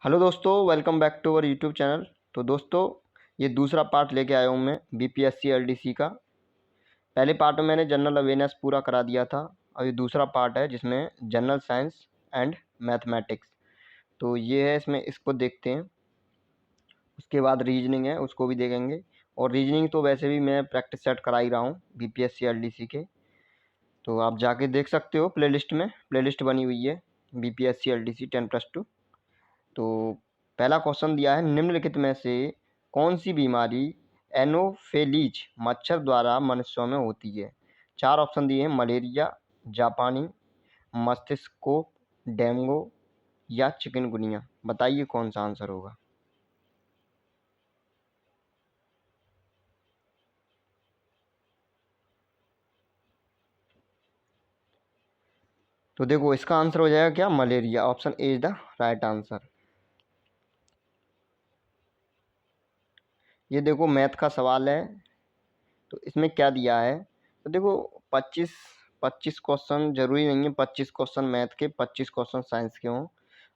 Hello दोस्तों, welcome back to our YouTube channel. तो दोस्तों, ये दूसरा पार्ट लेके आया हूँ मैं बीपीएससी एलडीसी का। पहले पार्ट में मैंने जनरल अवेयरनेस पूरा करा दिया था और ये दूसरा पार्ट है जिसमें जनरल साइंस एंड मैथमेटिक्स। तो ये है, इसमें इसको देखते हैं। उसके बाद रीजनिंग है, उसको भी देखेंगे। और रीजनिंग तो वैसे भी मैं प्रैक्टिस सेट करा ही रहा हूँ बीपीएससी एलडीसी के। तो आप जाके देख सकते हो, प्लेलिस्ट में प्लेलिस्ट बनी हुई है बीपीएससी एलडीसी 10+2। तो पहला क्वेश्चन दिया है, निम्नलिखित में से कौन सी बीमारी एनोफेलीज मच्छर द्वारा मनुष्यों में होती है। चार ऑप्शन दिए हैं, मलेरिया, जापानी, मस्तिष्को, डेंगू या चिकनगुनिया। बताइए कौन सा आंसर होगा। तो देखो, इसका आंसर हो जाएगा क्या, malaria. Option A is the right answer. ये देखो, मैथ का सवाल है। तो इसमें क्या दिया है, तो देखो 25 25 क्वेश्चन जरूरी नहीं है 25 क्वेश्चन मैथ के 25 क्वेश्चन साइंस के हों।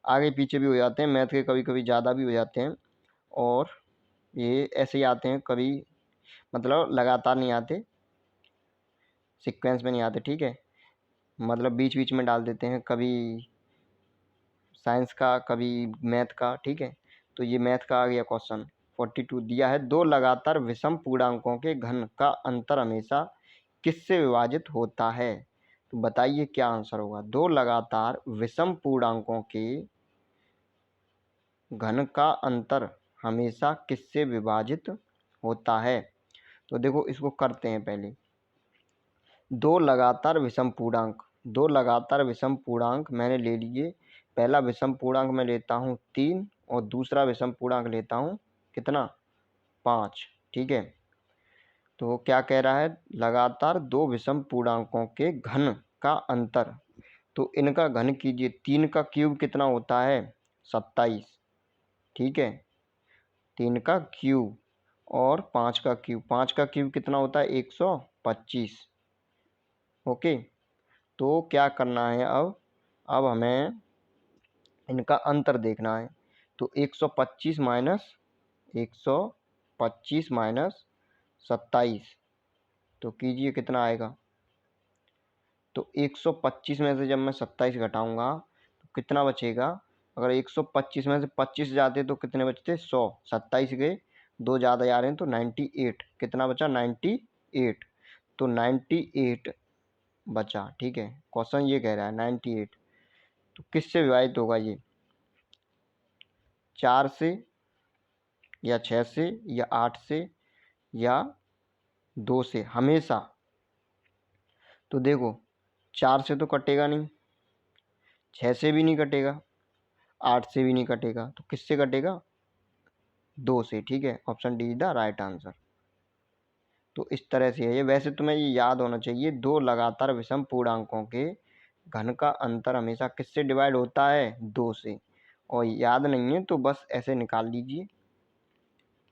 आगे पीछे भी हो जाते हैं मैथ के, कभी कभी ज़्यादा भी हो जाते हैं। और ये ऐसे ही आते हैं कभी, मतलब लगातार नहीं आते, सीक्वेंस में नहीं आते, ठीक है। मतलब बीच बीच में डाल देते हैं, कभी साइंस का कभी मैथ का, ठीक है। तो ये मैथ का आ गया क्वेश्चन। 42 दिया है, दो लगातार विषम पूर्णांकों के घन का अंतर हमेशा किससे विभाजित होता है। तो बताइए क्या आंसर होगा। दो लगातार विषम पूर्णांकों के घन का अंतर हमेशा किससे विभाजित होता है। तो देखो, इसको करते हैं पहले। दो लगातार विषम पूर्णांक, दो लगातार विषम पूर्णांक मैंने ले लिए। पहला विषम पूर्णांक मैं लेता हूँ 3 और दूसरा विषम पूर्णांक लेता हूँ कितना, 5, ठीक है। तो क्या कह रहा है, लगातार दो विषम पूर्णांकों के घन का अंतर। तो इनका घन कीजिए, 3 का क्यूब कितना होता है, 27, ठीक है। 3 का क्यूब और 5 का क्यूब, 5 का क्यूब कितना होता है, 125। ओके। तो क्या करना है अब हमें इनका अंतर देखना है। तो 125 माइनस 125 माइनस 27, तो कीजिए कितना आएगा। तो 125 में से जब मैं 27 घटाऊंगा तो कितना बचेगा। अगर 125 में से 25 जाते तो कितने बचते, 100। 27 गए, दो ज़्यादा जा रहे हैं तो 98, कितना बचा, 98। तो 98 बचा, ठीक है। क्वेश्चन ये कह रहा है 98। तो किससे विभाजित होगा ये, 4 से या 6 से या 8 से या 2 से, हमेशा। तो देखो, 4 से तो कटेगा नहीं, 6 से भी नहीं कटेगा, 8 से भी नहीं कटेगा, तो किससे कटेगा, 2 से, ठीक है। Option D is the right answer. तो इस तरह से है ये। वैसे तुम्हें ये याद होना चाहिए, दो लगातार विषम पूर्णांकों के घन का अंतर हमेशा किससे डिवाइड होता है, 2 से। और याद नहीं है तो बस ऐसे निकाल लीजिए,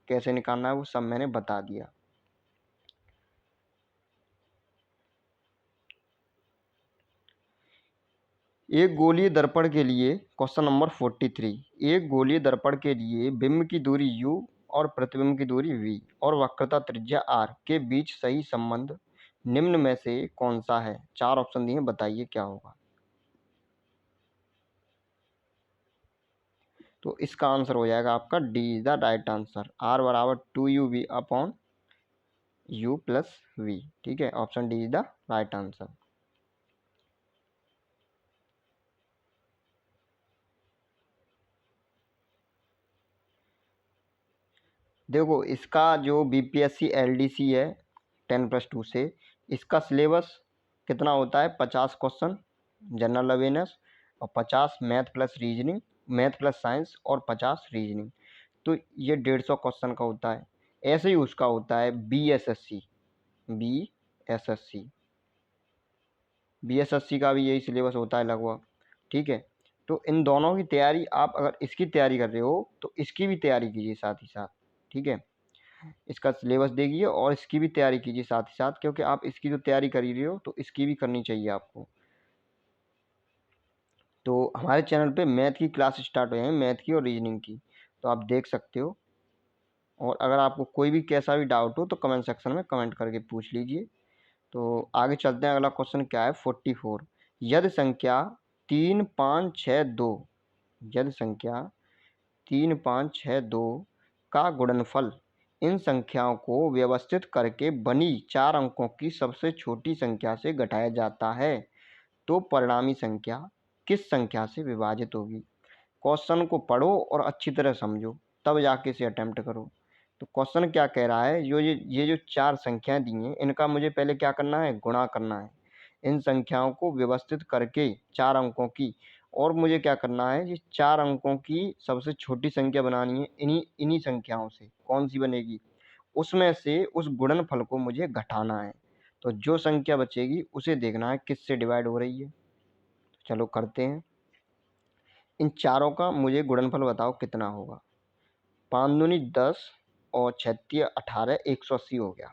कैसे निकालना है वो सब मैंने बता दिया। एक गोलीय दर्पण के लिए, क्वेश्चन नंबर 43, एक गोलीय दर्पण के लिए बिंब की दूरी u और प्रतिबिंब की दूरी v और वक्रता त्रिज्या r के बीच सही संबंध निम्न में से कौन सा है। चार ऑप्शन दिए, बताइए क्या होगा। तो इसका आंसर हो जाएगा आपका D is the right answer. r बराबर 2uv upon u plus v, ठीक है। Option D is the right answer. देखो, इसका जो बीपीएससी एलडीसी है 10+2 से, इसका सिलेबस कितना होता है, 50 क्वेश्चन जनरल अवेयरनेस और 50 math plus reasoning, math plus science और 50 रीजनिंग। तो ये 150 क्वेश्चन का होता है। ऐसे ही उसका होता है बीएसएससी, बीएसएससी बीएसएससी का भी यही सिलेबस होता है लगभग, ठीक है। तो इन दोनों की तैयारी, आप अगर इसकी तैयारी कर रहे हो तो इसकी भी तैयारी कीजिए साथ ही साथ, ठीक है। इसका सिलेबस देखिए और इसकी भी तैयारी कीजिए साथ ही साथ, क्योंकि आप इसकी जो तैयारी कर ही रहे हो तो इसकी भी करनी चाहिए आपको। तो हमारे चैनल पे मैथ की क्लास स्टार्ट हो जाएंगी, मैथ की और रीजनिंग की, तो आप देख सकते हो। और अगर आपको कोई भी कैसा भी डाउट हो तो कमेंट सेक्शन में कमेंट करके पूछ लीजिए। तो आगे चलते हैं, अगला क्वेश्चन क्या है 44। यदि संख्या 3562, यदि संख्या 3562 का गुणनफल इन संख्याओं को व्यवस्थित करके बनी 4 अंकों की सबसे छोटी संख्या से घटाया जाता है तो परिणामी संख्या किस संख्या से विभाजित होगी। क्वेश्चन को पढ़ो और अच्छी तरह समझो, तब जाके इसे अटेम्प्ट करो। तो क्वेश्चन क्या कह रहा है, ये जो 4 संख्याएं दी हैं, इनका मुझे पहले क्या करना है, गुणा करना है। इन संख्याओं को व्यवस्थित करके 4 अंकों की, और मुझे क्या करना है, ये 4 अंकों की सबसे छोटी संख्या बनानी है इन्हीं इन्हीं संख्याओं से। कौन सी बनेगी, उसमें से उस गुणनफल को मुझे घटाना है। तो जो संख्या बचेगी उसे देखना है किससे डिवाइड हो रही है। चलो करते हैं। इन चारों का मुझे गुणनफल बताओ कितना होगा। 5 दूनी 10 और 36 18 180 हो गया।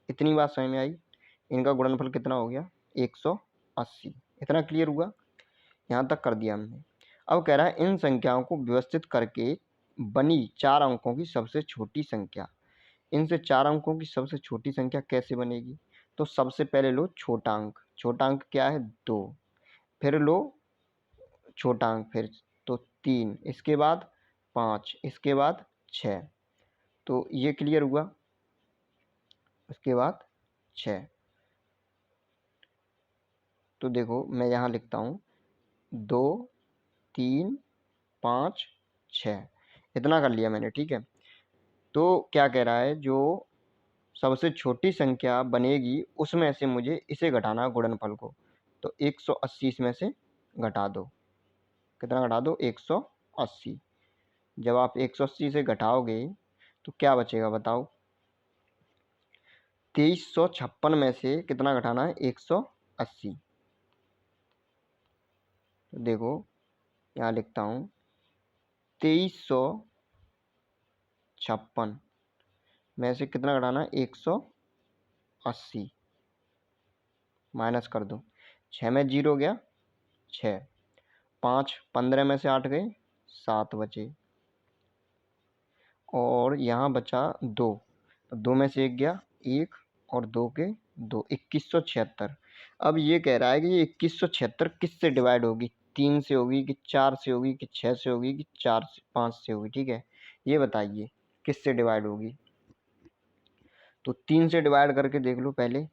इतनी बात समझ में आई। इनका गुणनफल कितना हो गया, 180। इतना क्लियर हुआ, यहाँ तक कर दिया हमने। अब कह रहा है इन संख्याओं को व्यवस्थित करके बनी 4 अंकों की सबसे छोटी संख्या। इनसे 4 अंकों की सबसे छोटी संख्या कैसे बनेगी। तो सबसे पहले लो छोटा अंक, छोटा अंक क्या है 2, फिर लो छोटा अंक फिर तो 3, इसके बाद 5, इसके बाद 6। तो ये क्लियर हुआ, उसके बाद 6। तो देखो मैं यहाँ लिखता हूँ 2 3 5 6, इतना कर लिया मैंने, ठीक है। तो क्या कह रहा है, जो सबसे छोटी संख्या बनेगी उसमें से मुझे इसे घटाना है गुणनफल को। तो 180 इसमें से घटा दो, कितना घटा दो, 180। जब आप 180 से घटाओगे तो क्या बचेगा बताओ। 2356 में से कितना घटाना है, 180। तो देखो यहाँ लिखता हूँ 2356 में से कितना घटाना है, 180। माइनस कर दो, 6 में 0 गया 6, 5 15 में से 8 गए 7 बचे, और यहाँ बचा 2। तो 2 में से 1 गया 1, और 2 के 2, 2176। अब ये कह रहा है कि ये 2176 किससे डिवाइड होगी, 3 से होगी कि 4 से होगी कि 6 से होगी कि 4 से 5 से होगी, ठीक है। ये बताइए किससे डिवाइड होगी। तो 3 से डिवाइड करके देख लो पहले।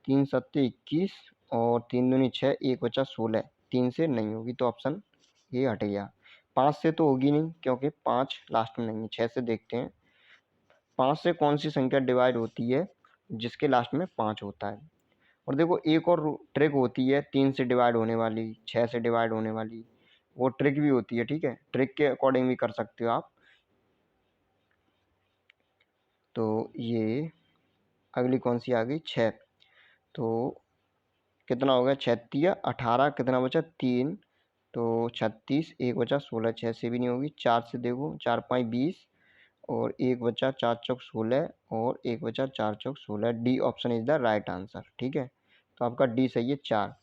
3 सत्ते 21 और 3 दूनी 6, 1 बचा 16। 3 से नहीं होगी तो ऑप्शन ये हट गया। 5 से तो होगी नहीं क्योंकि 5 लास्ट में नहीं है। 6 से देखते हैं, 5 से कौन सी संख्या डिवाइड होती है जिसके लास्ट में 5 होता है। और देखो एक और ट्रिक होती है 3 से डिवाइड होने वाली, 6 से डिवाइड होने वाली, वो ट्रिक भी होती है, ठीक है। ट्रिक के अकॉर्डिंग भी कर सकते हो आप। तो ये अगली कौन सी आ गई, 6। तो कितना हो गया, 36 18, कितना बचा 3, तो 36, 1 बचा 16। 6 से भी नहीं होगी, 4 से देखो, 4 5 20, और 1 बचा 4 चौक 16, और 1 बचा 4 चौक 16। D option is the right answer, ठीक है। तो आपका डी सही है 4।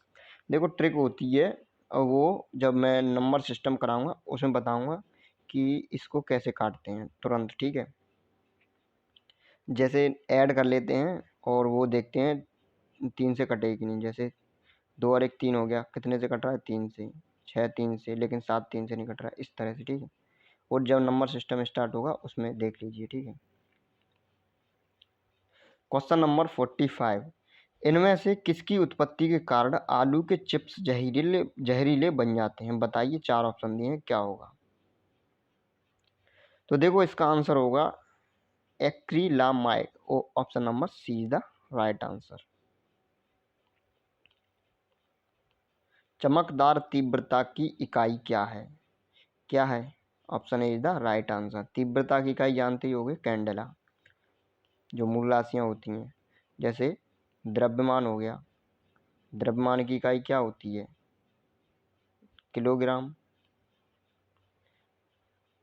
देखो ट्रिक होती है, और वो जब मैं नंबर सिस्टम कराऊंगा उसमें बताऊंगा कि इसको कैसे काटते हैं तुरंत, ठीक है। जैसे ऐड कर लेते हैं और वो देखते हैं 3 से कटे कि नहीं। जैसे 2 और 1 3 हो गया, कितने से कट रहा है, 3 से। 6 3 से, लेकिन 7 3 से नहीं कट रहा है, इस तरह से, ठीक है। और जब नंबर सिस्टम स्टार्ट होगा उसमें देख लीजिए, ठीक है। Question number 45। इनमें से किसकी उत्पत्ति के कारण आलू के चिप्स जहरीले जहरीले बन जाते हैं, बताइए। 4 ऑप्शन दिए हैं, क्या होगा। तो देखो इसका आंसर होगा acrylamide. Option number C is the right answer. चमकदार तीव्रता की इकाई क्या है, क्या है। Option A is the right answer. तीव्रता की इकाई जानते ही होंगे, कैंडेला। जो मूल राशियाँ होती हैं, जैसे द्रव्यमान हो गया, द्रव्यमान की इकाई क्या होती है, किलोग्राम।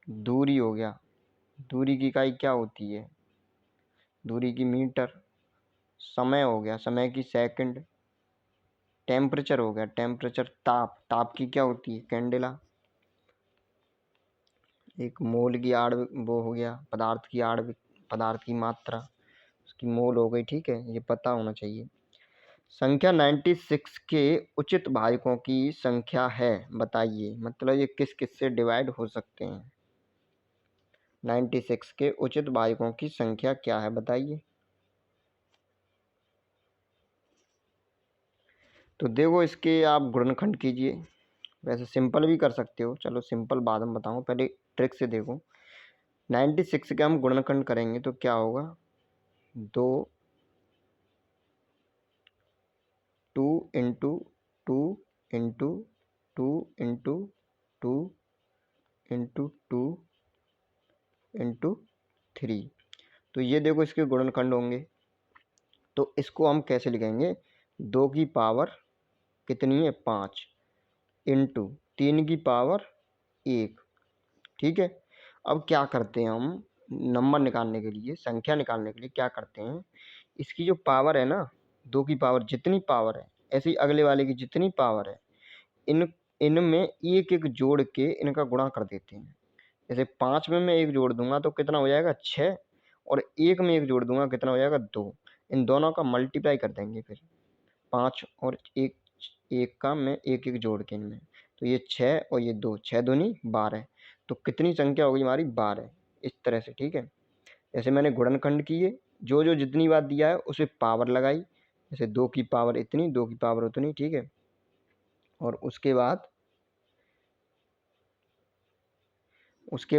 दूरी हो गया, दूरी की इकाई क्या होती है, दूरी की मीटर। समय हो गया, समय की सेकंड। टेम्परेचर हो गया, टेम्परेचर ताप, ताप की क्या होती है कैंडेला। एक मोल की आणविक वो हो गया, पदार्थ की आणविक, पदार्थ की मात्रा उसकी मोल हो गई, ठीक है, ये पता होना चाहिए। संख्या 96 के उचित भाजकों की संख्या है, बताइए, मतलब ये किस किस से डिवाइड हो सकते हैं। 96 के उचित भाजकों की संख्या क्या है, बताइए। तो देखो इसके आप गुणनखंड कीजिए, वैसे सिंपल भी कर सकते हो, चलो सिंपल बाद में बताऊँ, पहले ट्रिक से देखो। 96 के हम गुणनखंड करेंगे तो क्या होगा, 2 2 into 2 into 2 into 2 into 2 into 3। तो ये देखो इसके गुणनखंड होंगे। तो इसको हम कैसे लिखेंगे, 2 की पावर कितनी है 5 इंटू 3 की पावर 1, ठीक है। अब क्या करते हैं हम, नंबर निकालने के लिए, संख्या निकालने के लिए क्या करते हैं, इसकी जो पावर है ना, 2 की पावर जितनी पावर है, ऐसे ही अगले वाले की जितनी पावर है, इन इनमें एक एक जोड़ के इनका गुणा कर देते हैं। जैसे 5 में मैं एक जोड़ दूंगा तो कितना हो जाएगा 6, और 1 में एक जोड़ दूंगा कितना हो जाएगा 2। इन दोनों का मल्टीप्लाई कर देंगे फिर, 5 और 1, 1 का मैं एक एक जोड़ के इनमें, तो ये 6 और ये 2, 6 दूनी 12। तो कितनी संख्या होगी हमारी 12, इस तरह से, ठीक है। जैसे मैंने गुणनखंड किए, जो जो जितनी बात दिया है उसे पावर लगाई, जैसे 2 की पावर इतनी, 2 की पावर उतनी, ठीक है। और उसके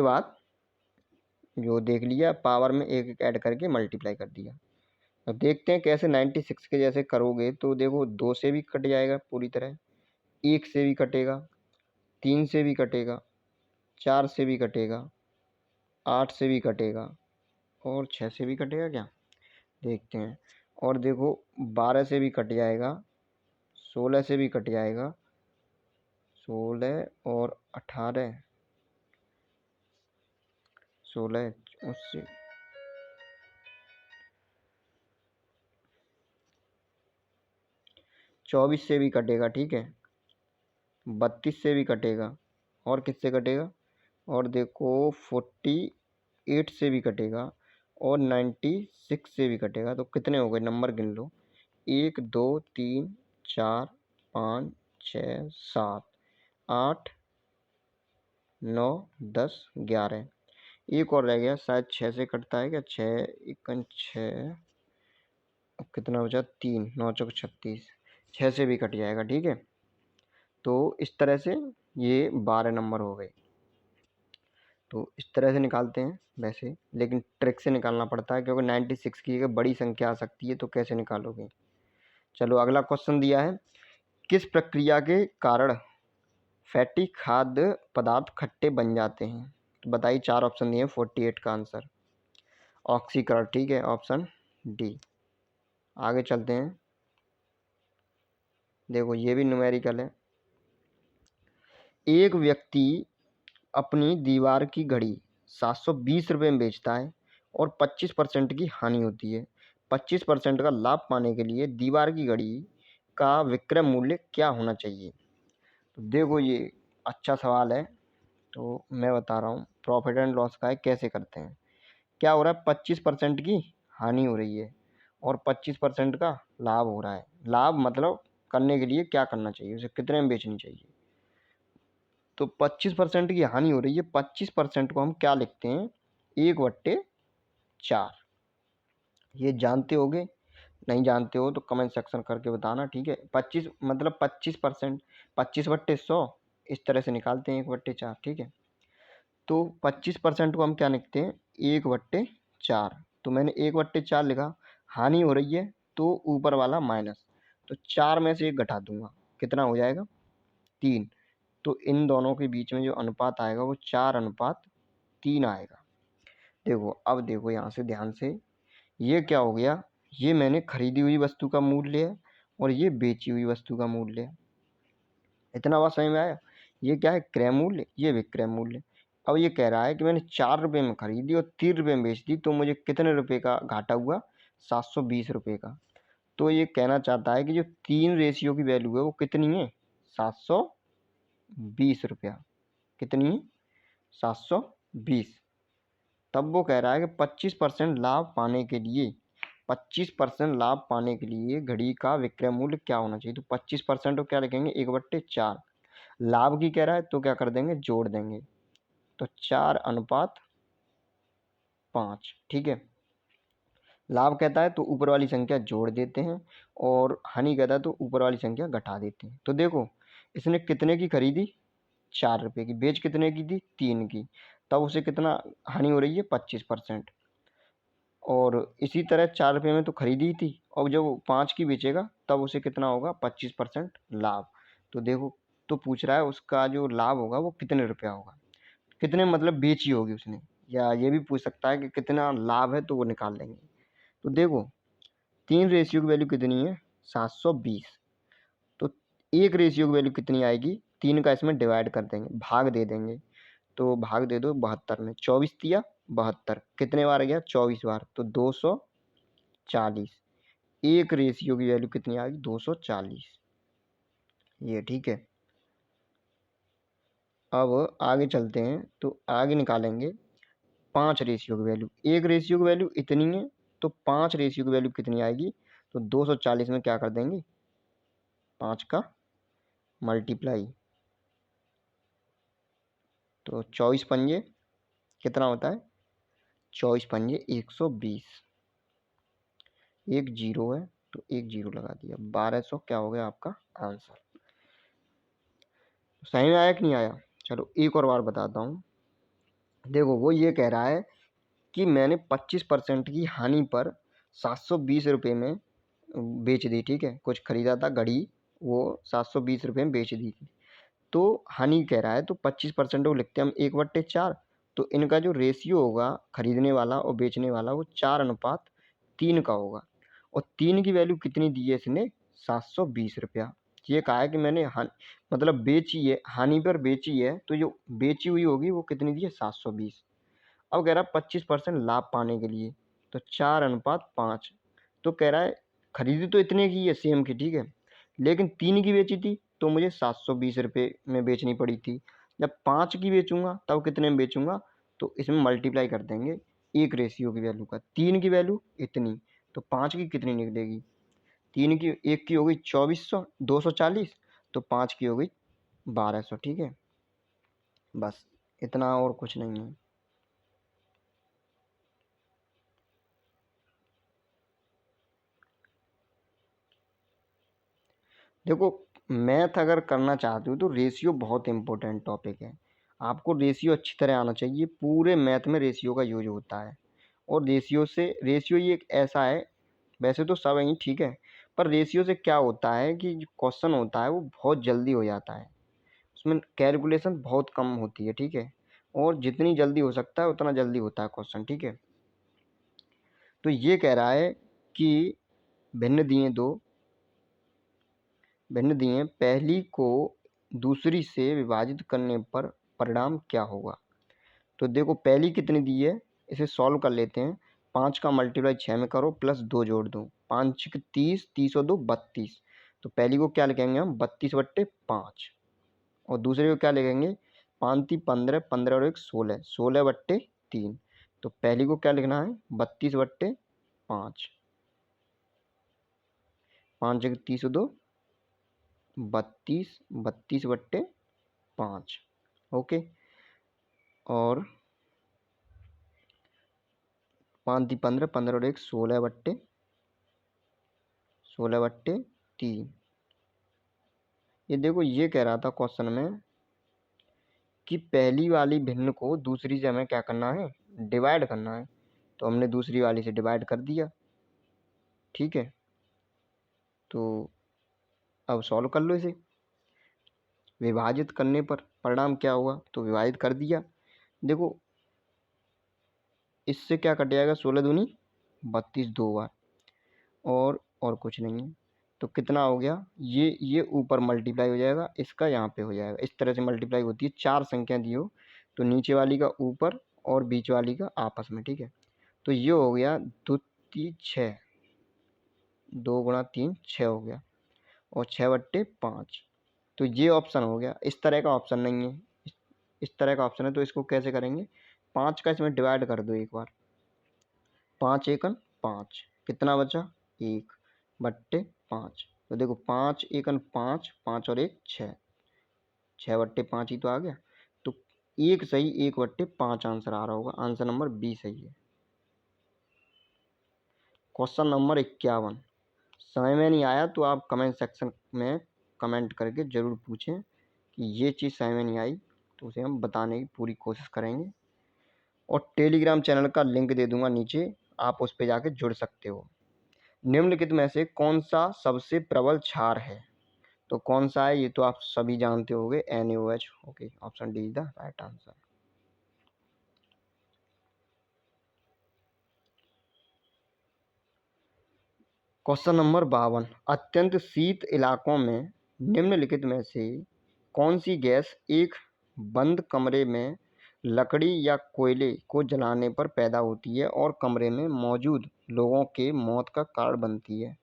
बाद जो देख लिया, पावर में एक एक ऐड करके मल्टीप्लाई कर दिया। अब देखते हैं कैसे 96 के जैसे करोगे। तो देखो 2 से भी कट जाएगा पूरी तरह, 1 से भी कटेगा, 3 से भी कटेगा, 4 से भी कटेगा, 8 से भी कटेगा, और 6 से भी कटेगा क्या, देखते हैं। और देखो 12 से भी कट जाएगा, 16 से भी कट जाएगा, 16 और 18, 16 उससे 24 से भी कटेगा, ठीक है, 32 से भी कटेगा, और किससे कटेगा, और देखो 48 से भी कटेगा, और 96 से भी कटेगा। तो कितने हो गए, नंबर गिन लो, 1 2 3 4 5 6 7 8 9 10 11, एक और रह गया शायद, 6 से कटता है क्या, 6 1 6, कितना बचा 3, 9 चौक 36, 6 से भी कट जाएगा, ठीक है। तो इस तरह से ये 12 नंबर हो गए। तो इस तरह से निकालते हैं वैसे, लेकिन ट्रिक से निकालना पड़ता है, क्योंकि 96 की एक बड़ी संख्या आ सकती है, तो कैसे निकालोगे। चलो अगला क्वेश्चन दिया है, किस प्रक्रिया के कारण फैटी खाद्य पदार्थ खट्टे बन जाते हैं। तो बताइए, 4 ऑप्शन दिए हैं, 48 का आंसर ऑक्सीकरण, ठीक है, ऑप्शन डी। आगे चलते हैं, देखो ये भी न्यूमेरिकल है। एक व्यक्ति अपनी दीवार की घड़ी 720 रुपये में बेचता है और 25% की हानि होती है। 25% का लाभ पाने के लिए दीवार की घड़ी का विक्रय मूल्य क्या होना चाहिए। तो देखो ये अच्छा सवाल है, तो मैं बता रहा हूँ, प्रॉफिट एंड लॉस का है, कैसे करते हैं। क्या हो रहा है, 25% की हानि हो रही है और 25% का लाभ हो रहा है। लाभ मतलब करने के लिए क्या करना चाहिए, उसे कितने में बेचनी चाहिए। तो 25% की हानि हो रही है, 25% को हम क्या लिखते हैं, 1/4। ये जानते होगे, नहीं जानते हो तो कमेंट सेक्शन करके बताना, ठीक है। 25 मतलब 25%, 25/100, इस तरह से निकालते हैं 1/4, ठीक है। तो 25% को हम क्या लिखते हैं, 1/4। तो मैंने 1/4 लिखा, हानि हो रही है तो ऊपर वाला माइनस, तो 4 में से 1 घटा दूंगा, कितना हो जाएगा 3। तो इन दोनों के बीच में जो अनुपात आएगा वो 4:3 आएगा। देखो अब देखो यहाँ से ध्यान से, ये क्या हो गया, ये मैंने खरीदी हुई वस्तु का मूल्य है और ये बेची हुई वस्तु का मूल्य है। इतना बात समझ में आया। ये क्या है, क्रय मूल्य, ये विक्रय मूल्य। अब ये कह रहा है कि मैंने 4 रुपये में खरीदी और 3 रुपये में बेच दी, तो मुझे कितने रुपये का घाटा हुआ, 720 रुपये का। तो ये कहना चाहता है कि जो 3 रेशियो की वैल्यू है वो कितनी है, 720 रुपया। कितनी है, 720। तब वो कह रहा है कि 25% लाभ पाने के लिए 25% लाभ पाने के लिए घड़ी का विक्रय मूल्य क्या होना चाहिए। तो 25% को क्या लिखेंगे, 1/4। लाभ की कह रहा है तो क्या कर देंगे, जोड़ देंगे। तो 4:5। ठीक है, लाभ कहता है तो ऊपर वाली संख्या जोड़ देते हैं, और हानि कहता है तो ऊपर वाली संख्या घटा देते हैं। तो देखो इसने कितने की खरीदी, 4 रुपये की। बेच कितने की थी, 3 की। तब उसे कितना हानि हो रही है, 25%। और इसी तरह 4 रुपये में तो खरीदी थी, और जब 5 की बेचेगा तब उसे कितना होगा, 25% लाभ। तो देखो, तो पूछ रहा है उसका जो लाभ होगा वो कितने रुपया होगा, कितने मतलब बेची होगी उसने, या ये भी पूछ सकता है कि कितना लाभ है, तो वो निकाल लेंगे। तो देखो 3 रेशियो की वैल्यू कितनी है, 720। तो 1 रेशियो की वैल्यू कितनी आएगी, 3 का इसमें डिवाइड कर देंगे, भाग दे देंगे। तो भाग दे दो 72 में, 24 दिया 72, कितने बार गया, 24 बार, तो 240। 1 रेशियो की वैल्यू कितनी आएगी, 240। ये ठीक है। अब आगे चलते हैं, तो आगे निकालेंगे 5 रेशियो की वैल्यू। 1 रेशियो की वैल्यू इतनी है, तो 5 रेशियो की वैल्यू कितनी आएगी, तो 240 में क्या कर देंगे, 5 का मल्टीप्लाई। तो 24 पंजे कितना होता है, 24 पंजे 120। एक जीरो है तो एक जीरो लगा दिया, 1200 क्या हो गया आपका आंसर। सही में आया कि नहीं आया। चलो एक और बार बताता हूँ। देखो वो ये कह रहा है कि मैंने 25% की हानि पर 720 रुपये में बेच दी। ठीक है, कुछ खरीदा था घड़ी, वो 720 रुपये में बेच दी थी। तो हानि कह रहा है तो 25% को लिखते हैं हम 1/4। तो इनका जो रेशियो होगा खरीदने वाला और बेचने वाला, वो 4:3 का होगा। और 3 की वैल्यू कितनी दी है इसने, 720 रुपया। ये कहा है कि मैंने मतलब बेची है, हानि पर बेची है, तो जो बेची हुई होगी वो कितनी दी है, 720। अब कह रहा है 25% लाभ पाने के लिए, तो 4:5। तो कह रहा है खरीदी तो इतने की है सेम की, ठीक है, लेकिन 3 की बेची थी तो मुझे 720 रुपये में बेचनी पड़ी थी। जब 5 की बेचूंगा तब कितने में बेचूंगा, तो इसमें मल्टीप्लाई कर देंगे 1 रेशियो की वैल्यू का। 3 की वैल्यू इतनी, तो 5 की कितनी निकलेगी, 3 की, 1 की हो गई 2400, 240, तो 5 की हो गई 1200। ठीक है, बस इतना, और कुछ नहीं है। देखो मैथ अगर करना चाहते हो तो रेशियो बहुत इंपॉर्टेंट टॉपिक है। आपको रेशियो अच्छी तरह आना चाहिए। पूरे मैथ में रेशियो का यूज होता है, और रेशियो ये एक ऐसा है, वैसे तो सब ही ठीक है, पर रेशियो से क्या होता है कि जो क्वेश्चन होता है वो बहुत जल्दी हो जाता है, उसमें कैलकुलेशन बहुत कम होती है। ठीक है, और जितनी जल्दी हो सकता है उतना जल्दी होता है क्वेश्चन। ठीक है, तो ये कह रहा है कि भिन्न दिए पहली को दूसरी से विभाजित करने पर परिणाम क्या होगा। तो देखो पहली कितनी दी है, इसे सॉल्व कर लेते हैं। 5 का मल्टीप्लाई 6 में करो, प्लस 2 जोड़ दो, 5 30, 30 और 2 32। तो पहली को क्या लिखेंगे हम, 32/5। और दूसरे को क्या लिखेंगे, 5×3 = 15, 15 और 1 16, 16/3। तो पहली को क्या लिखना है, 32/5, 5×30 और 2 32, 32/5। ओके, और 5×3 = 15, 15 और 1 16/3। ये देखो ये कह रहा था क्वेश्चन में कि पहली वाली भिन्न को दूसरी से हमें क्या करना है, डिवाइड करना है। तो हमने दूसरी वाली से डिवाइड कर दिया। ठीक है, तो अब सॉल्व कर लो इसे। विभाजित करने पर परिणाम क्या हुआ, तो विभाजित कर दिया। देखो इससे क्या कट जाएगा, 16 दूनी 32 दो बार, और कुछ नहीं है। तो कितना हो गया, ये ऊपर मल्टीप्लाई हो जाएगा, इसका यहाँ पे हो जाएगा। इस तरह से मल्टीप्लाई होती है। 4 संख्या दी हो तो नीचे वाली का ऊपर और बीच वाली का आपस में। ठीक है, तो ये हो गया द्वितीय 6। 2 गुणा 3 6 हो गया और 6/5। तो ये ऑप्शन हो गया। इस तरह का ऑप्शन नहीं है, इस तरह का ऑप्शन है। तो इसको कैसे करेंगे, 5 का इसमें डिवाइड कर दो एक बार। 5 एकन 5, कितना बचा 1/5। तो देखो 5 एकन 5, 5 और 1 6, 6/5 ही तो आ गया। तो 1 सही 1/5 आंसर आ रहा होगा। आंसर नंबर बी सही है। क्वेश्चन नंबर 51, समझ में नहीं आया तो आप कमेंट सेक्शन में कमेंट करके ज़रूर पूछें कि ये चीज़ समझ में नहीं आई, तो उसे हम बताने की पूरी कोशिश करेंगे। और टेलीग्राम चैनल का लिंक दे दूंगा नीचे, आप उस पर जाके जुड़ सकते हो। निम्नलिखित में से कौन सा सबसे प्रबल क्षार है? तो कौन सा है ये तो आप सभी जानते होंगे, NaOH। Okay, option D is the right answer. Question number 52, अत्यंत शीत इलाकों में निम्नलिखित में से कौन सी गैस एक बंद कमरे में लकड़ी या कोयले को जलाने पर पैदा होती है और कमरे में मौजूद लोगों के मौत का कारण बनती है?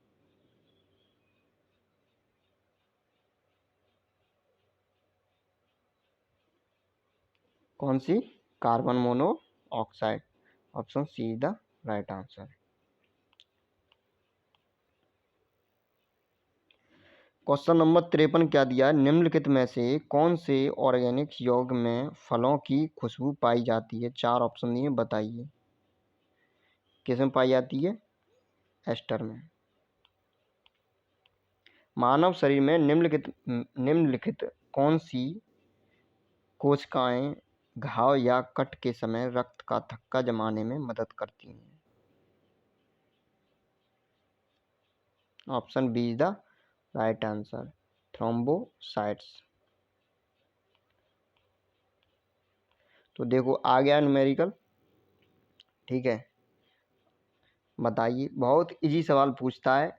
कौन सी? Carbon monoxide. Option C is the right answer. Question number 53 क्या दिया है, निम्नलिखित में से कौन से ऑर्गेनिक यौग में फलों की खुशबू पाई जाती है? 4 ऑप्शन दिए, बताइए किस में पाई जाती है? एस्टर में। मानव शरीर में निम्नलिखित कौन सी कोशिकाएं घाव या कट के समय रक्त का थक्का जमाने में मदद करती हैं? Option B is the right answer, thrombocytes. तो देखो आ गया न्यूमेरिकल, ठीक है। बताइए, बहुत इजी सवाल पूछता है,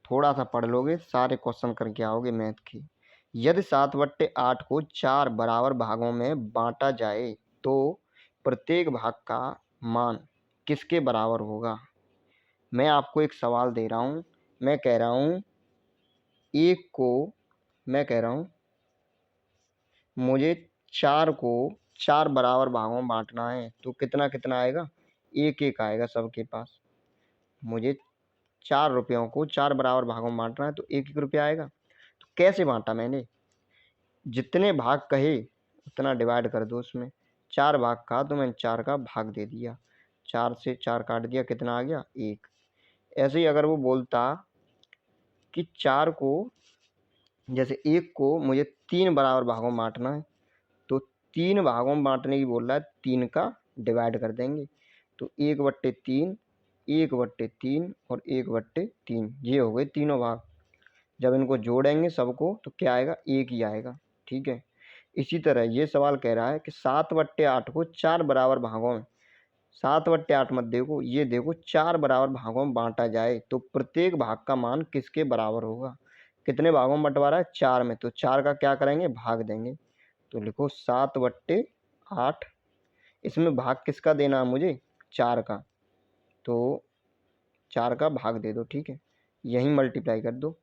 थोड़ा सा पढ़ लोगे सारे क्वेश्चन करके आओगे मैथ की। यदि 7/8 को 4 बराबर भागों में बांटा जाए तो प्रत्येक भाग का मान किसके बराबर होगा? मैं आपको एक सवाल दे रहा हूँ, मैं कह रहा हूँ एक को, मैं कह रहा हूँ मुझे 4 को 4 बराबर भागों में बांटना है, तो कितना कितना आएगा? 1-1 आएगा सबके पास। मुझे 4 रुपयों को 4 बराबर भागों में बांटना है, तो 1-1 रुपया आएगा। तो कैसे बांटा मैंने? जितने भाग कहे उतना डिवाइड कर दो उसमें। 4 भाग कहा तो मैंने 4 का भाग दे दिया, 4 से 4 काट दिया, कितना आ गया? 1। ऐसे ही अगर वो बोलता कि 4 को, जैसे 1 को मुझे 3 बराबर भागों में बांटना है, तो 3 भागों में बांटने की बोल रहा है, 3 का डिवाइड कर देंगे। तो 1/3, 1/3 और 1/3, ये हो गए तीनों भाग। जब इनको जोड़ेंगे सबको तो क्या आएगा? 1 ही आएगा, ठीक है। इसी तरह ये सवाल कह रहा है कि 7/8 को 4 बराबर भागों में, 7/8 मत देखो, ये देखो 4 बराबर भागों में बांटा जाए तो प्रत्येक भाग का मान किसके बराबर होगा? कितने भागों में बंटवारा है? 4 में, तो 4 का क्या करेंगे? भाग देंगे। तो लिखो 7/8, इसमें भाग किसका देना है मुझे? 4 का, तो 4 का भाग दे दो, ठीक है। यहीं मल्टीप्लाई कर दो,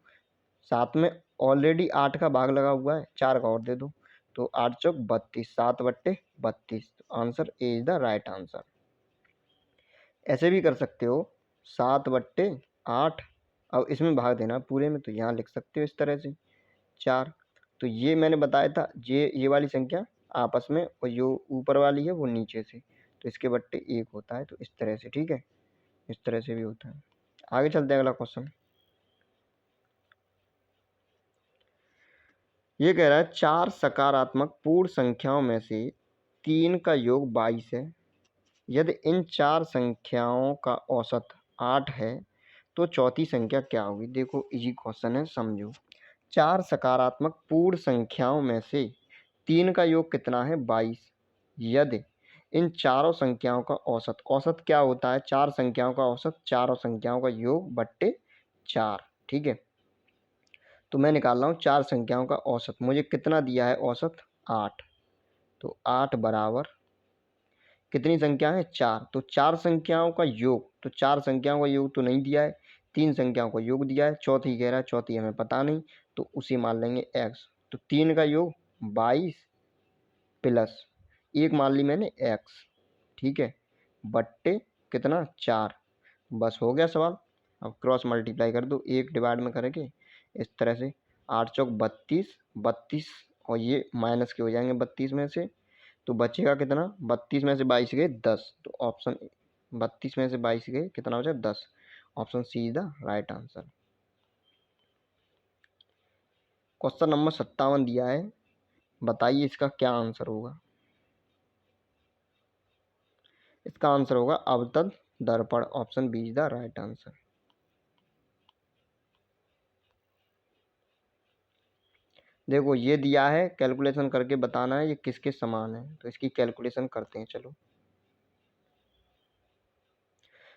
7 में ऑलरेडी 8 का भाग लगा हुआ है, 4 का और दे दो, तो 8 चौक 32, 7/32। Answer A is the right answer. ऐसे भी कर सकते हो, 7/8, अब इसमें भाग देना पूरे में, तो यहाँ लिख सकते हो इस तरह से 4। तो ये मैंने बताया था, ये वाली संख्या आपस में, और जो ऊपर वाली है वो नीचे से, तो इसके बट्टे 1 होता है। तो इस तरह से, ठीक है, इस तरह से भी होता है। आगे चलते हैं, अगला क्वेश्चन। ये कह रहा है 4 सकारात्मक पूर्ण संख्याओं में से 3 का योग 22 है। यदि इन 4 संख्याओं का औसत 8 है तो चौथी संख्या क्या होगी? देखो इजी क्वेश्चन है, समझो। 4 सकारात्मक पूर्ण संख्याओं में से 3 का योग कितना है? 22। यदि इन चारों संख्याओं का औसत, औसत क्या होता है? 4 संख्याओं का औसत, चारों संख्याओं का योग बट्टे 4, ठीक है। तो मैं निकाल रहा हूँ 4 संख्याओं का औसत, मुझे कितना दिया है औसत? 8। तो 8 बराबर कितनी संख्या है? 4। तो 4 संख्याओं का योग, तो 4 संख्याओं का योग तो नहीं दिया है, तीन संख्याओं का योग दिया है, चौथी कह रहा है, चौथी हमें पता नहीं, तो उसे मान लेंगे x। तो 3 का योग 22 प्लस 1 मान ली मैंने x, ठीक है, बट्टे कितना 4। बस हो गया सवाल। अब क्रॉस मल्टीप्लाई कर दो, 1 डिवाइड में करके इस तरह से, 8 चौक 32, 32 और ये माइनस के हो जाएंगे 32 में से, तो बचेगा कितना, 32 में से 22 गए 10, तो ऑप्शन 32 में से 22 गए कितना बचा 10। Option C is the right answer. Question number 57 दिया है, बताइए इसका क्या आंसर होगा। इसका आंसर होगा अवतल दर्पण। Option B is the right answer. देखो ये दिया है, कैलकुलेशन करके बताना है ये किसके समान है, तो इसकी कैलकुलेशन करते हैं चलो।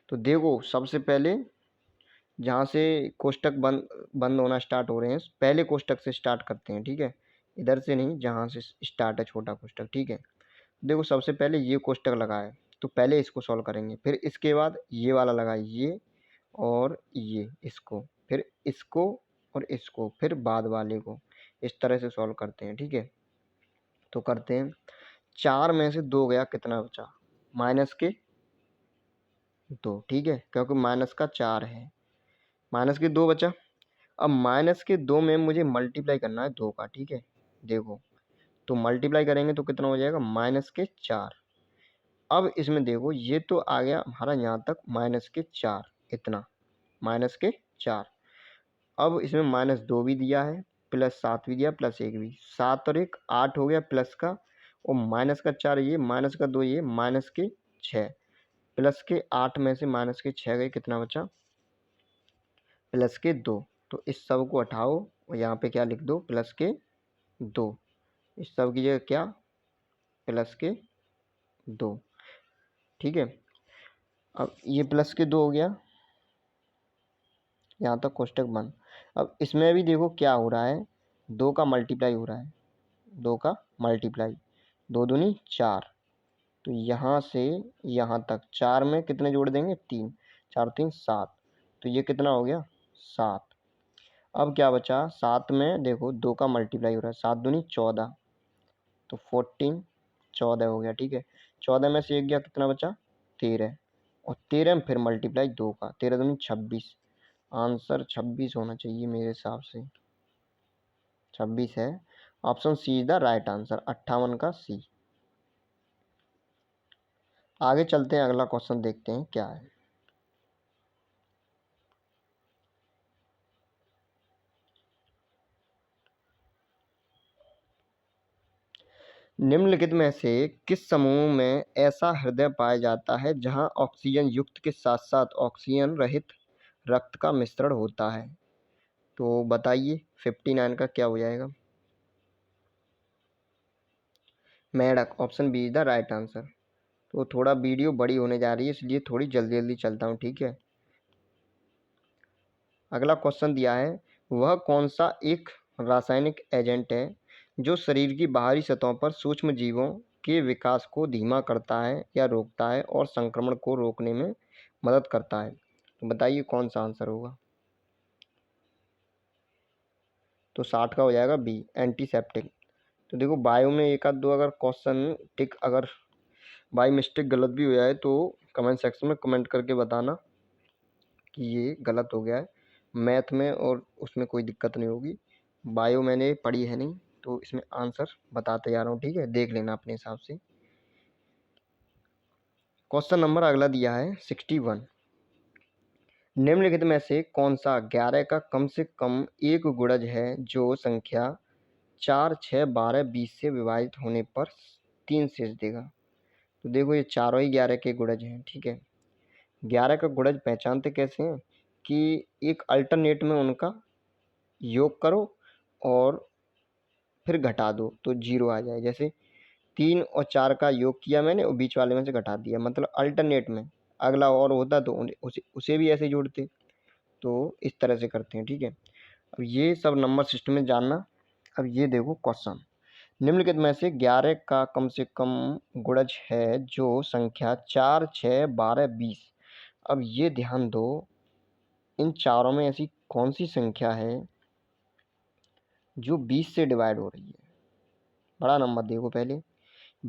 तो देखो सबसे पहले जहाँ से कोष्टक बंद बंद होना स्टार्ट हो रहे हैं, पहले कोष्टक से स्टार्ट करते हैं, ठीक है, इधर से नहीं, जहाँ से स्टार्ट है छोटा कोष्टक, ठीक है। देखो सबसे पहले ये कोष्टक लगा है, तो पहले इसको सॉल्व करेंगे, फिर इसके बाद ये वाला लगा, ये और ये, इसको, फिर इसको और इसको, फिर बाद वाले को, इस तरह से सॉल्व करते हैं, ठीक है। तो करते हैं, 4 में से 2 गया, कितना बचा, -2, ठीक है, क्योंकि माइनस का 4 है, -2 बचा। अब -2 में मुझे मल्टीप्लाई करना है 2 का, ठीक है। देखो तो मल्टीप्लाई करेंगे तो कितना हो जाएगा, -4। अब इसमें देखो ये तो आ गया हमारा यहाँ तक -4, इतना -4। अब इसमें -2 भी दिया है, +7 भी दिया, +1 भी, 7 और 1 8 हो गया प्लस का, और -4 ये, -2 ये, -6, +8 में से -6 गए, कितना बचा, +2। तो इस सब को हटाओ और यहाँ पे क्या लिख दो, +2। इस सब की जगह क्या, +2, ठीक है। अब ये +2 हो गया, यहाँ तक कोष्टक बंद। अब इसमें भी देखो क्या हो रहा है, 2 का मल्टीप्लाई हो रहा है, 2 का मल्टीप्लाई, 2 दूनी 4, तो यहाँ से यहाँ तक 4 में कितने जोड़ देंगे, 3, 4 3 7, तो ये कितना हो गया 7। अब क्या बचा, 7 में देखो 2 का मल्टीप्लाई हो रहा है, 7 दूनी 14, तो 14, 14 हो गया, ठीक है। 14 में से 1 गया, कितना बचा 13, और 13 में फिर मल्टीप्लाई 2 का, 13 दूनी 26। आंसर 26 होना चाहिए मेरे हिसाब से, 26 है। Option C is the right answer, 58 का सी। आगे चलते हैं, अगला क्वेश्चन देखते हैं क्या है। निम्नलिखित में से किस समूह में ऐसा हृदय पाया जाता है जहां ऑक्सीजन युक्त के साथ साथ ऑक्सीजन रहित रक्त का मिश्रण होता है। तो बताइए 59 का क्या हो जाएगा, मेढक। Option B is the right answer. तो थोड़ा वीडियो बड़ी होने जा रही है, इसलिए थोड़ी जल्दी जल्दी चलता हूँ, ठीक है। अगला क्वेश्चन दिया है, वह कौन सा एक रासायनिक एजेंट है जो शरीर की बाहरी सतहों पर सूक्ष्म जीवों के विकास को धीमा करता है या रोकता है और संक्रमण को रोकने में मदद करता है। तो बताइए कौन सा आंसर होगा। तो 60 का हो जाएगा बी, एंटीसेप्टिक। तो देखो बायो में एक आध दो अगर क्वेश्चन टिक अगर बाई मिस्टेक गलत भी हो जाए तो कमेंट सेक्शन में कमेंट करके बताना कि ये गलत हो गया है। मैथ में और उसमें कोई दिक्कत नहीं होगी, बायो मैंने पढ़ी है नहीं, तो इसमें आंसर बताते जा रहा हूँ, ठीक है, देख लेना अपने हिसाब से। क्वेश्चन नंबर अगला दिया है 61, निम्नलिखित में से कौन सा 11 का कम से कम एक गुणज है जो संख्या 4 6 12 20 से विभाजित होने पर 3 शेष देगा। तो देखो ये चारों ही 11 के गुणज हैं, ठीक है। 11 का गुणज पहचानते कैसे हैं कि एक अल्टरनेट में उनका योग करो और फिर घटा दो तो 0 आ जाए। जैसे 3 और 4 का योग किया मैंने और बीच वाले में से घटा दिया, मतलब अल्टरनेट में अगला और होता तो उसे भी ऐसे जोड़ते। तो इस तरह से करते हैं, ठीक है। अब ये सब नंबर सिस्टम में जानना। अब ये देखो क्वेश्चन, निम्नलिखित में से 11 का कम से कम गुणज है जो संख्या 4 6 12 20। अब ये ध्यान दो इन चारों में ऐसी कौन सी संख्या है जो 20 से डिवाइड हो रही है। बड़ा नंबर देखो, पहले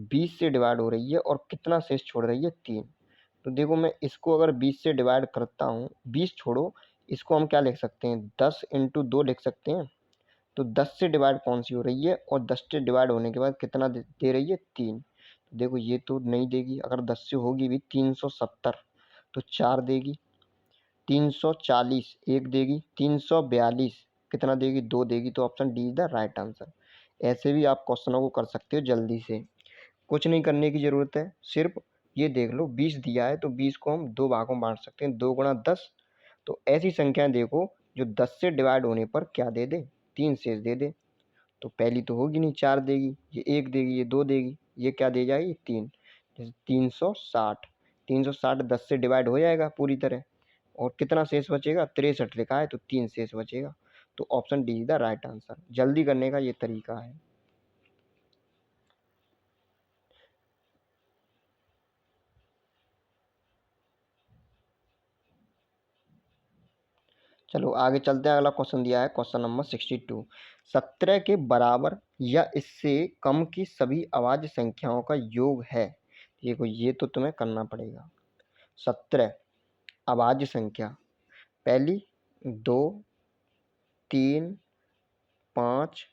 20 से डिवाइड हो रही है और कितना शेष छोड़ रही है, 3। तो देखो मैं इसको अगर 20 से डिवाइड करता हूँ, 20 छोड़ो, इसको हम क्या लिख सकते हैं, 10 इंटू 2 लिख सकते हैं। तो 10 से डिवाइड कौन सी हो रही है और 10 से डिवाइड होने के बाद कितना दे रही है, 3। तो देखो ये तो नहीं देगी, अगर 10 से होगी भी 370 तो 4 देगी, 340 1 देगी, 342 कितना देगी, 2 देगी। तो option D is the right answer. ऐसे भी आप क्वेश्चनों को कर सकते हो जल्दी से, कुछ नहीं करने की ज़रूरत है, सिर्फ ये देख लो 20 दिया है तो 20 को हम 2 भागों में बांट सकते हैं, 2 गुणा 10। तो ऐसी संख्याएं देखो जो 10 से डिवाइड होने पर क्या दे दे, 3 शेष दे दे। तो पहली तो होगी नहीं, 4 देगी, ये 1 देगी, ये 2 देगी, ये क्या दे जाएगी, 3। जैसे 360, 360 10 से डिवाइड हो जाएगा पूरी तरह, और कितना शेष बचेगा, 63 लिखा है तो 3 शेष बचेगा। तो option D is the right answer. जल्दी करने का ये तरीका है। चलो आगे चलते हैं, अगला क्वेश्चन दिया है क्वेश्चन नंबर 62। 17 के बराबर या इससे कम की सभी अभाज्य संख्याओं का योग है। देखो ये तो तुम्हें करना पड़ेगा। 17 अभाज्य संख्या, पहली 2 3 5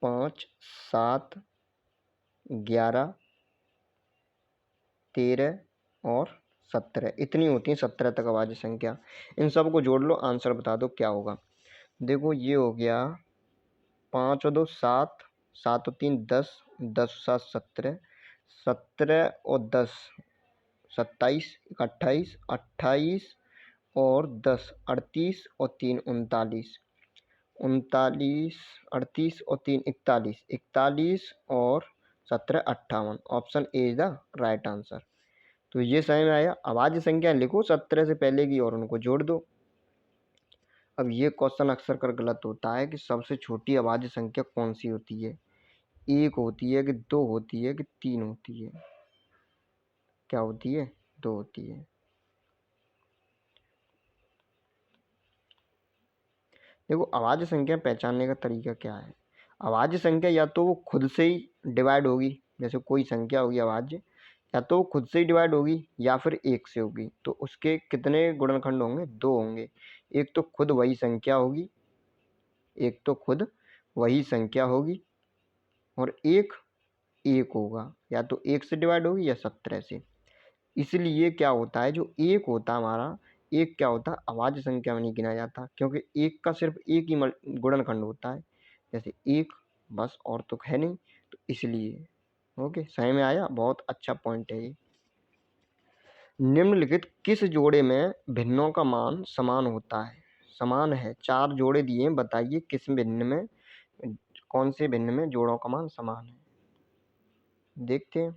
5 7 11 13 और 17, इतनी होती है 17 तक अभाज्य संख्या। इन सब को जोड़ लो, आंसर बता दो क्या होगा। देखो ये हो गया 5 और 2 7, 7 और 3 10, 10 और 7 17, 17 और 10 27, 28, 28 और 10 38 और 3 39, 39 38 और 3 41, 41 और 17 58। Option A is the right answer. तो ये समझ में आया। अभाज्य संख्या लिखो 17 से पहले की और उनको जोड़ दो। अब ये क्वेश्चन अक्सर कर गलत होता है कि सबसे छोटी अभाज्य संख्या कौन सी होती है, 1 होती है कि 2 होती है कि 3 होती है। क्या होती है, 2 होती है। देखो अभाज्य संख्या पहचानने का तरीका क्या है। अभाज्य संख्या या तो वो खुद से ही डिवाइड होगी, जैसे कोई संख्या होगी अभाज्य, या तो वो खुद से ही डिवाइड होगी या फिर 1 से होगी। तो उसके कितने गुणनखंड होंगे, 2 होंगे। एक तो खुद वही संख्या होगी, एक तो खुद वही संख्या होगी, और एक होगा, या तो 1 से डिवाइड होगी या 17 से। इसलिए क्या होता है, जो 1 होता है हमारा, 1 क्या होता है, अभाज्य संख्या में नहीं गिना जाता, क्योंकि 1 का सिर्फ एक ही गुणनखंड होता है, जैसे 1 बस, और तो है नहीं, तो इसलिए। ओके, समझ में आया, बहुत अच्छा पॉइंट है ये। निम्नलिखित किस जोड़े में भिन्नों का मान समान होता है, समान है। 4 जोड़े दिए, बताइए किस भिन्न में, कौन से भिन्न में जोड़ों का मान समान है। देखते हैं।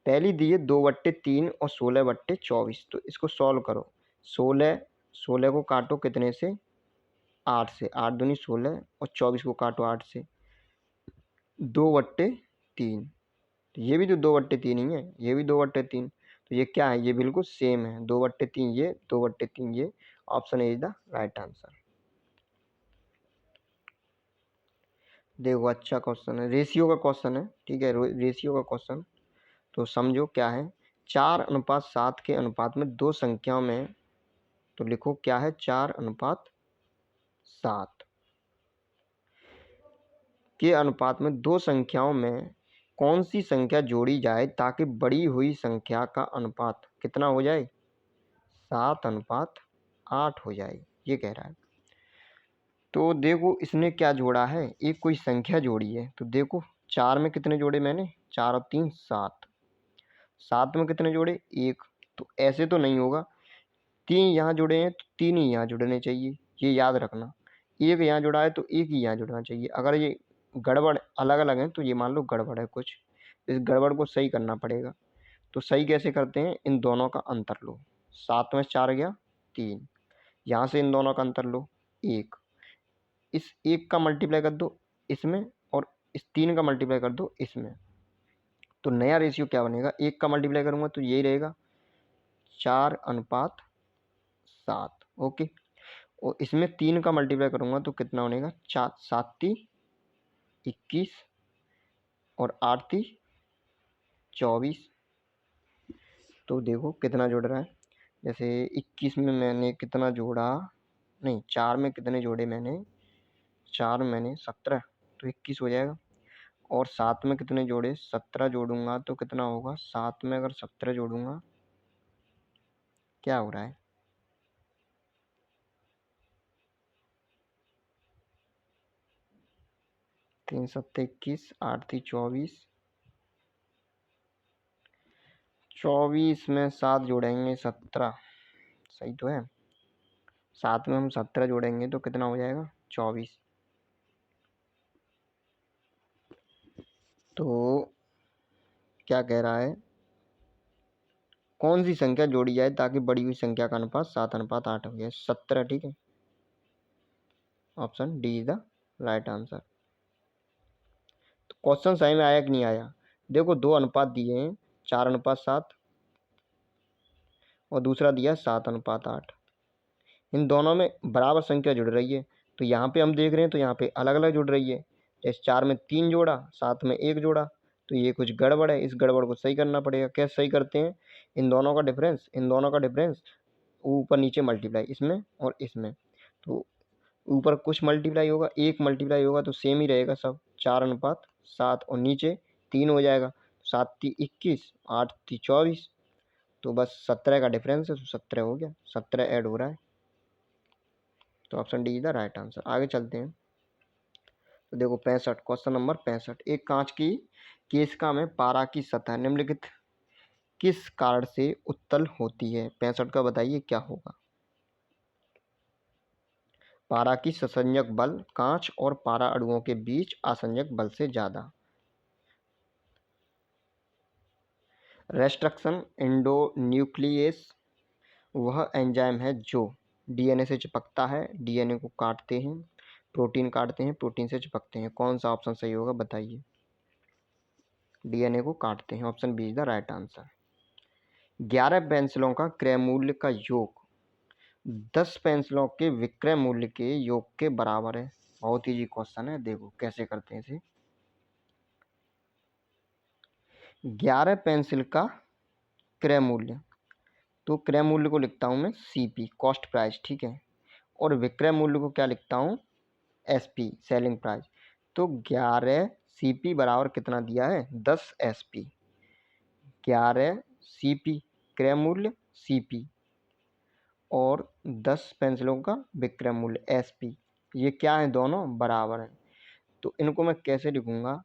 पहली दी है 2/3 और 16/24। तो इसको सॉल्व करो। 16 को काटो कितने से, 8 से, 8 दूनी 16, और 24 को काटो 8 से, 2/3। तो ये भी तो 2/3 ही है, ये भी 2/3। तो ये क्या है, ये बिल्कुल सेम है, 2/3 ये, 2/3 ये। Option A is the right answer. देखो अच्छा क्वेश्चन है, रेशियो का क्वेश्चन है, ठीक है, रेशियो का क्वेश्चन। तो समझो क्या है, 4:7 के अनुपात में दो संख्याओं में, तो लिखो क्या है, 4:7 के अनुपात में दो संख्याओं में कौन सी संख्या जोड़ी जाए ताकि बड़ी हुई संख्या का अनुपात कितना हो जाए, 7:8 हो जाए, ये कह रहा है। तो देखो इसने क्या जोड़ा है, एक कोई संख्या जोड़ी है। तो देखो 4 में कितने जोड़े मैंने, 4 और 3 7, 7 में कितने जोड़े, 1। तो ऐसे तो नहीं होगा, 3 यहाँ जुड़े हैं तो 3 ही यहाँ जुड़ने चाहिए, ये याद रखना। 1 यहाँ जुड़ा है तो 1 ही यहाँ जुड़ना चाहिए। अगर ये गड़बड़ अलग अलग है तो ये मान लो गड़बड़ है कुछ, इस गड़बड़ को सही करना पड़ेगा। तो सही कैसे करते हैं, इन दोनों का अंतर लो, 7 में 4 गया 3, यहाँ से इन दोनों का अंतर लो 1, इस 1 का मल्टीप्लाई कर दो इसमें, और इस 3 का मल्टीप्लाई कर दो इसमें। तो नया रेशियो क्या बनेगा, 1 का मल्टीप्लाई करूँगा तो यही रहेगा, 4:7। ओके। और इसमें 3 का मल्टीप्लाई करूँगा तो कितना बनेगा, 4 7 × 21 और 8 × 24। तो देखो कितना जुड़ रहा है। जैसे 21 में मैंने कितना जोड़ा, नहीं 4 में कितने जोड़े मैंने, 4 मैंने 17, तो 21 हो जाएगा। और 7 में कितने जोड़े, 17 जोड़ूंगा तो कितना होगा, 7 में अगर 17 जोड़ूंगा क्या हो रहा है, 3 7 21, 8 × 24, 24 में 7 जोड़ेंगे 17, सही तो है। 7 में हम 17 जोड़ेंगे तो कितना हो जाएगा, 24। तो क्या कह रहा है, कौन सी संख्या जोड़ी जाए ताकि बड़ी हुई संख्या का अनुपात 7:8 हो जाए, 17, ठीक है। Option D is the right answer. तो क्वेश्चन सही में आया कि नहीं आया, देखो 2 अनुपात दिए हैं, 4:7 और दूसरा दिया 7:8। इन दोनों में बराबर संख्या जुड़ रही है, तो यहाँ पे हम देख रहे हैं तो यहाँ पे अलग अलग जुड़ रही है। जैसे 4 में 3 जोड़ा, 7 में 1 जोड़ा, तो ये कुछ गड़बड़ है, इस गड़बड़ को सही करना पड़ेगा। कैसे सही करते हैं, इन दोनों का डिफरेंस ऊपर नीचे मल्टीप्लाई, इसमें और इसमें, तो ऊपर कुछ मल्टीप्लाई होगा, 1 मल्टीप्लाई होगा तो सेम ही रहेगा सब, 4:7 और नीचे 3 हो जाएगा, 7 × 21, 8 × 24, तो बस 17 का डिफरेंस है, तो 17 हो गया, 17 ऐड हो रहा है। तो option D is the right answer. आगे चलते हैं। तो देखो 65, क्वेश्चन नंबर 65, एक कांच की केशिका में पारा की सतह निम्नलिखित किस कारण से उत्तल होती है। 65 का बताइए क्या होगा। पारा की ससंजक बल कांच और पारा अणुओं के बीच असंजक बल से ज्यादा। रेस्ट्रक्शन एंडोन्यूक्लियस वह एंजाइम है जो डीएनए से चिपकता है, डीएनए को काटते हैं, प्रोटीन काटते हैं, प्रोटीन से चिपकते हैं। कौन सा ऑप्शन सही होगा बताइए। डीएनए को काटते हैं, option B is the right answer. 11 पेंसिलों का क्रय मूल्य का योग 10 पेंसिलों के विक्रय मूल्य के योग के बराबर है। बहुत इजी क्वेश्चन है, देखो कैसे करते हैं इसे। 11 पेंसिल का क्रय मूल्य, तो क्रय मूल्य को लिखता हूं मैं सीपी, कॉस्ट प्राइस, ठीक है। और विक्रय मूल्य को क्या लिखता हूं, एसपी, सेलिंग प्राइस। तो 11 सीपी बराबर कितना दिया है, 10 एसपी। 11 सीपी क्रय मूल्य सीपी और 10 पेंसिलों का विक्रय मूल्य एसपी, ये क्या है, दोनों बराबर हैं। तो इनको मैं कैसे लिखूंगा,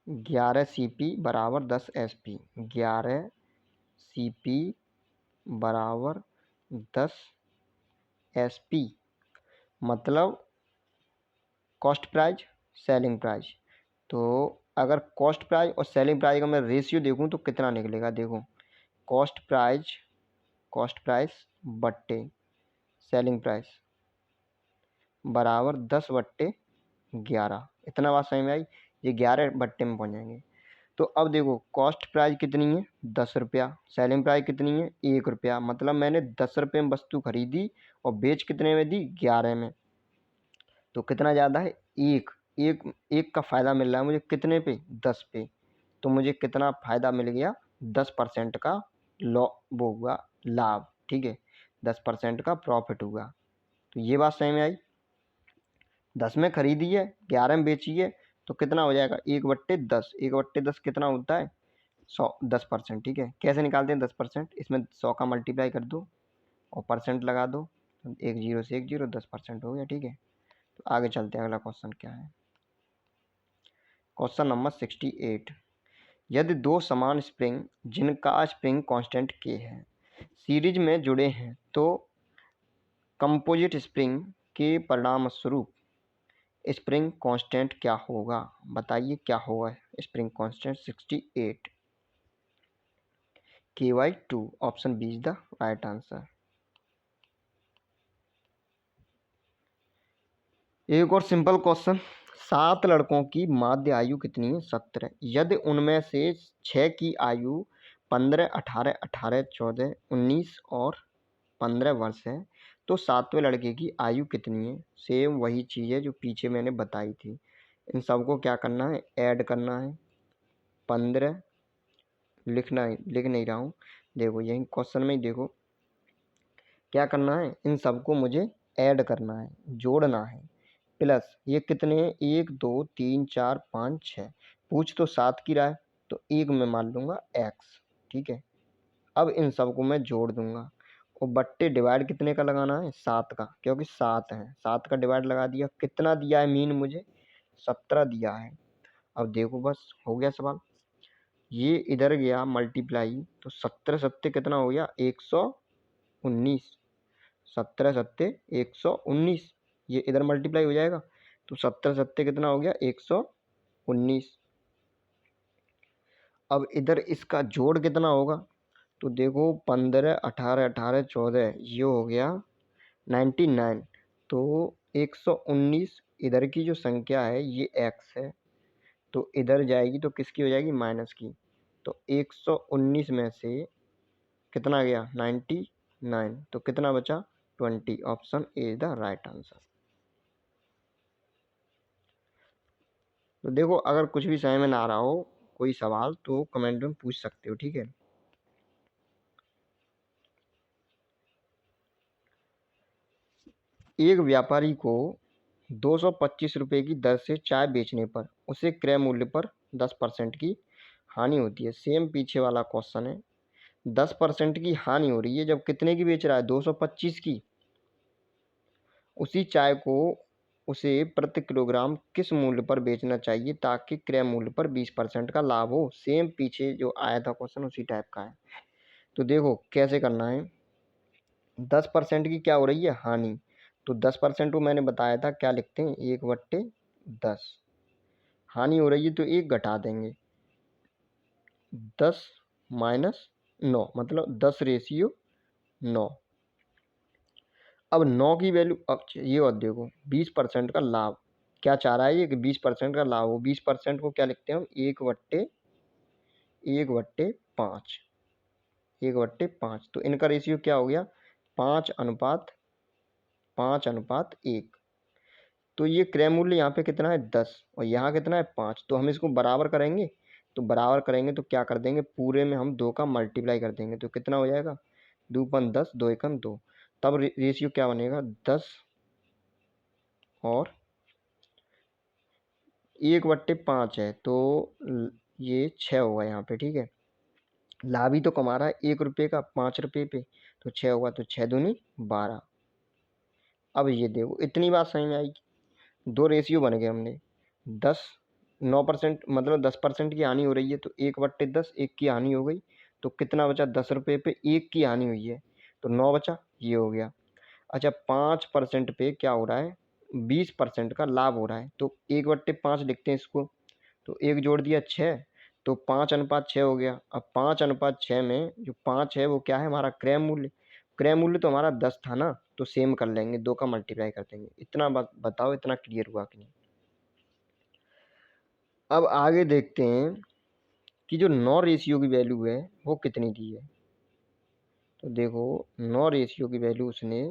11 सीपी बराबर 10 एसपी, 11 सीपी बराबर 10 एसपी, मतलब कॉस्ट प्राइस सेलिंग प्राइस। तो अगर कॉस्ट प्राइस और सेलिंग प्राइस का मैं रेशियो देखूं तो कितना निकलेगा, देखो कॉस्ट प्राइस बट्टे सेलिंग प्राइस बराबर 10/11। इतना बात समझ में आई, ये 11 बट्टे में पहुंच जाएंगे। तो अब देखो कॉस्ट प्राइस कितनी है, 10 रुपया, सेलिंग प्राइस कितनी है, 1 रुपया, मतलब मैंने 10 रुपये में वस्तु खरीदी और बेच कितने में दी, 11 में। तो कितना ज़्यादा है, एक का फ़ायदा मिल रहा है मुझे कितने पे, 10 पे। तो मुझे कितना फ़ायदा मिल गया, 10% का वो हुआ लाभ, ठीक है, 10% का प्रॉफिट हुआ। तो ये बात समझ में आई। 10 में खरीदी है, 11 में बेची है, तो कितना हो जाएगा, 1/10, 1/10 कितना होता है, 100, 10%, ठीक है। कैसे निकालते हैं 10%, इसमें 100 का मल्टीप्लाई कर दो और परसेंट लगा दो, एक जीरो से एक जीरो, 10% हो गया, ठीक है। तो आगे चलते हैं, अगला क्वेश्चन क्या है। क्वेश्चन नंबर 68, यदि 2 समान स्प्रिंग जिनका स्प्रिंग कांस्टेंट K है सीरीज में जुड़े हैं तो कंपोजिट स्प्रिंग के परिणाम स्वरूप स्प्रिंग कांस्टेंट क्या होगा, बताइए क्या होगा spring constant. 68 K/2, option B is the right answer. एक और सिंपल क्वेश्चन, 7 लड़कों की माध्य आयु कितनी है, 17। यदि उनमें से 6 की आयु 15, 18, 18, 14, 19 और 15 वर्ष है, तो सातवें लड़के की आयु कितनी है? सेम वही चीज़ है जो पीछे मैंने बताई थी। इन सबको क्या करना है? ऐड करना है। 15 लिख नहीं रहा हूँ, देखो यही क्वेश्चन में ही देखो क्या करना है, इन सबको मुझे ऐड करना है, जोड़ना है। प्लस ये कितने हैं? 1 2 3 4 5 6। पूछ तो 7 की रहा है, तो एक में मान लूँगा x, ठीक है। अब इन सबको मैं जोड़ दूंगा और बट्टे डिवाइड कितने का लगाना है? 7 का, क्योंकि 7 है। 7 का डिवाइड लगा दिया। कितना दिया है मीन मुझे? 17 दिया है। अब देखो बस हो गया सवाल। ये इधर गया मल्टीप्लाई, तो 17 सत्ते कितना हो गया? 119। 17 सत्ते 119, ये इधर मल्टीप्लाई हो जाएगा, तो 17 सत्ते कितना हो गया? 119। अब इधर इसका जोड़ कितना होगा? तो देखो 15, 18, 18, 14, ये हो गया 99। तो 119 इधर की जो संख्या है ये x है, तो इधर जाएगी तो किसकी हो जाएगी? माइनस की। तो 119 में से कितना गया? 99, तो कितना बचा? 20। Option A is the right answer. तो देखो अगर कुछ भी समझ में ना आ रहा हो कोई सवाल, तो कमेंट में पूछ सकते हो, ठीक है। एक व्यापारी को 225 रुपये की दर से चाय बेचने पर उसे क्रय मूल्य पर 10% की हानि होती है। सेम पीछे वाला क्वेश्चन है। 10% की हानि हो रही है जब कितने की बेच रहा है? 225 की। उसी चाय को उसे प्रति किलोग्राम किस मूल्य पर बेचना चाहिए ताकि क्रय मूल्य पर 20% का लाभ हो? सेम पीछे जो आया था क्वेश्चन उसी टाइप का है। तो देखो कैसे करना है। 10% की क्या हो रही है? हानि। तो 10% को मैंने बताया था, क्या लिखते हैं? 1/10। हानि हो रही है तो 1 घटा देंगे। 10 माइनस 9 मतलब 10/9। अब 9 की वैल्यू, अब ये और देखो 20% का लाभ। क्या चाह रहा है ये? कि 20% का लाभ हो। 20% को क्या लिखते हैं हम? 1/5। 1/5। तो इनका रेशियो क्या हो गया? 5:1। तो ये क्रय मूल्य यहाँ पे कितना है? 10 और यहाँ कितना है? 5। तो हम इसको बराबर करेंगे, तो बराबर करेंगे तो क्या कर देंगे? पूरे में हम 2 का मल्टीप्लाई कर देंगे, तो कितना हो जाएगा? 2×10, 2×1, 2। तब रेशियो क्या बनेगा? 10 और 1/5 है, तो ये 6 होगा यहाँ पे, ठीक है। लाभ ही तो कमा रहा है 1 रुपये का 5 रुपये पे, तो 6 होगा, तो 6 दूनी 12। अब ये देखो इतनी बात समझ में आएगी। 2 रेशियो बन गए हमने। 10 9% मतलब 10% की हानि हो रही है, तो 1/10 1 की हानि हो गई, तो कितना बचा? 10 रुपये पे 1 की हानि हुई है, तो 9 बचा, ये हो गया। अच्छा 5% पे क्या हो रहा है? 20% का लाभ हो रहा है, तो 1/5 लिखते हैं इसको, तो 1 जोड़ दिया 6, तो 5:6 हो गया। अब 5:6 में जो 5 है वो क्या है? हमारा क्रय मूल्य। क्रय मूल्य तो हमारा 10 था ना, तो सेम कर लेंगे, 2 का मल्टीप्लाई कर देंगे। इतना बताओ इतना क्लियर हुआ कि नहीं? अब आगे देखते हैं कि जो 9 रेशियो की वैल्यू है वो कितनी दी है। तो देखो 9 रेशियो की वैल्यू उसने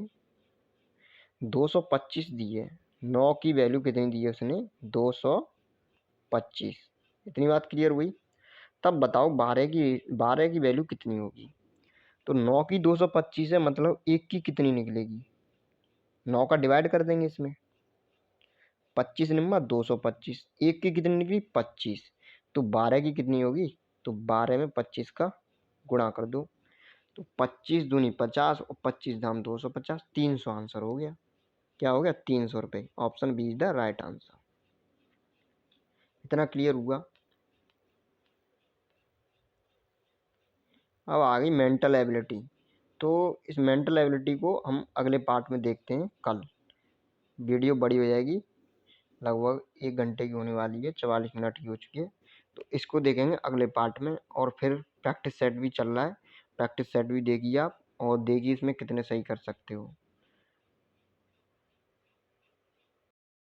225 दी है। 9 की वैल्यू कितनी दी है उसने? 225। इतनी बात क्लियर हुई? तब बताओ 12 की वैल्यू कितनी होगी? तो 9 की 225 है, मतलब 1 की कितनी निकलेगी? 9 का डिवाइड कर देंगे इसमें। 25 निम्मा 225। 1 की कितनी निकली? 25। तो 12 की कितनी होगी? तो 12 में 25 का गुणा कर दो, तो 25 दूनी 50 और 25 धाम 250, 300 आंसर हो गया। क्या हो गया? 300 रुपये। Option B is the right answer. इतना क्लियर हुआ? अब आ गई मेंटल एबिलिटी। तो इस मेंटल एबिलिटी को हम अगले पार्ट में देखते हैं कल। वीडियो बड़ी हो जाएगी, लगभग 1 घंटे की होने वाली है, 44 मिनट की हो चुकी है। तो इसको देखेंगे अगले पार्ट में। और फिर प्रैक्टिस सेट भी चल रहा है, प्रैक्टिस सेट भी देखिए आप, और देखिए इसमें कितने सही कर सकते हो।